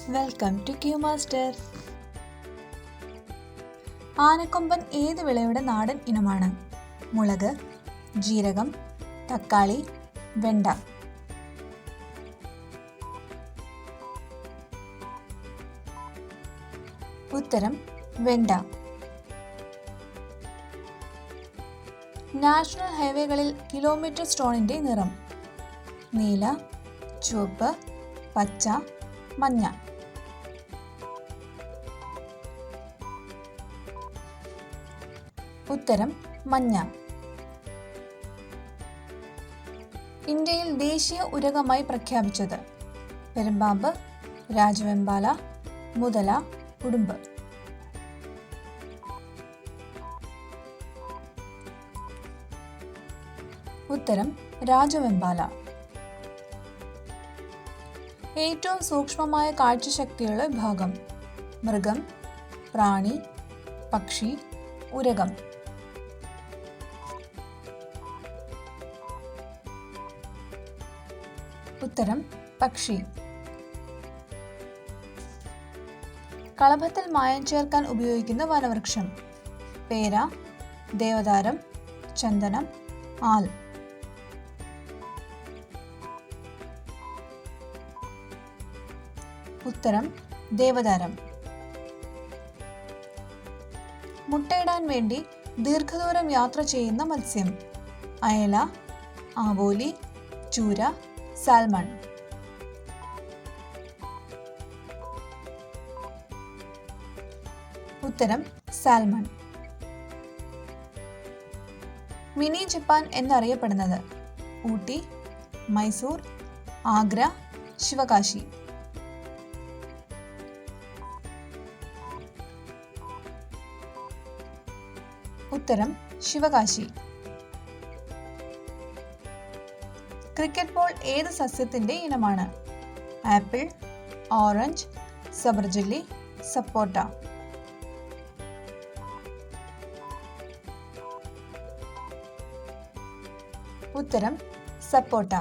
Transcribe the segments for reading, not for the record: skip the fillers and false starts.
Welcome to Q Master. ആനക്കൊമ്പൻ ഏത് വിളയുടെ നാടൻ ഇനമാണ്? മുളക്, ജീരകം, തക്കാളി, വെണ്ട. ഉത്തരം വെണ്ട. നാഷണൽ ഹൈവേകളിൽ കിലോമീറ്റർ സ്റ്റോണിന്റെ നിറം: നീല, ചുവപ്പ്, പച്ച, മഞ്ഞ. ഉത്തരം മഞ്ഞ. ഇന്ത്യയിൽ ദേശീയ ഉരഗമായി പ്രഖ്യാപിച്ചത്: പെരുമ്പാമ്പ്, രാജവെമ്പാല, മുതല, ഉടുമ്പ്. ഉത്തരം രാജവെമ്പാല. ഏറ്റവും സൂക്ഷ്മമായ കാഴ്ചശക്തിയുള്ള ഭാഗം: മൃഗം, പ്രാണി, പക്ഷി, ഉരഗം. ഉത്തരം പക്ഷി. കളഭത്തിൽ മായം ചേർക്കാൻ ഉപയോഗിക്കുന്ന വനവൃക്ഷം: പേര, ദേവദാരം, ചന്ദനം, ആൽ. ഉത്തരം ദേവദാരം. മുട്ടയിടാൻ വേണ്ടി ദീർഘദൂരം യാത്ര ചെയ്യുന്ന മത്സ്യം: അയല, ആവോലി, ചൂര, സാൽമൺ. ഉത്തരം സാൽമൺ. മിനി ജപ്പാൻ എന്നറിയപ്പെടുന്നത്: ഊട്ടി, മൈസൂർ, ആഗ്ര, ശിവകാശി. ഉത്തരം ശിവകാശി. ക്രിക്കറ്റ് ബോൾ ഏത് സസ്യത്തിന്റെ ഇനമാണ്? ആപ്പിൾ, ഓറഞ്ച്, സബർജല്ലി, സപ്പോട്ട. ഉത്തരം സപ്പോട്ട.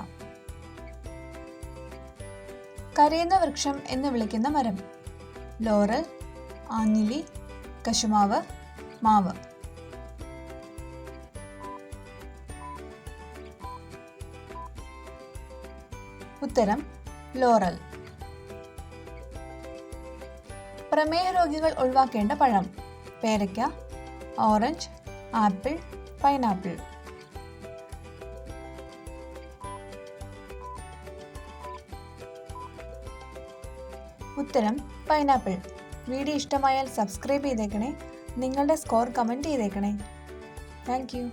കരയുന്ന വൃക്ഷം എന്ന് വിളിക്കുന്ന മരം: ലോറൽ, ആഞ്ഞിലി, കശുമാവ്, മാവ്. ഉത്തരം ലോറൽ. പ്രമേഹ രോഗികൾ ഒഴിവാക്കേണ്ട പഴം: പേരയ്ക്ക, ഓറഞ്ച്, ആപ്പിൾ, പൈനാപ്പിൾ. ഉത്തരം പൈനാപ്പിൾ. വീഡിയോ ഇഷ്ടമായാൽ സബ്സ്ക്രൈബ് ചെയ്തേക്കണേ. നിങ്ങളുടെ സ്കോർ കമൻറ്റ് ചെയ്തേക്കണേ. Thank you.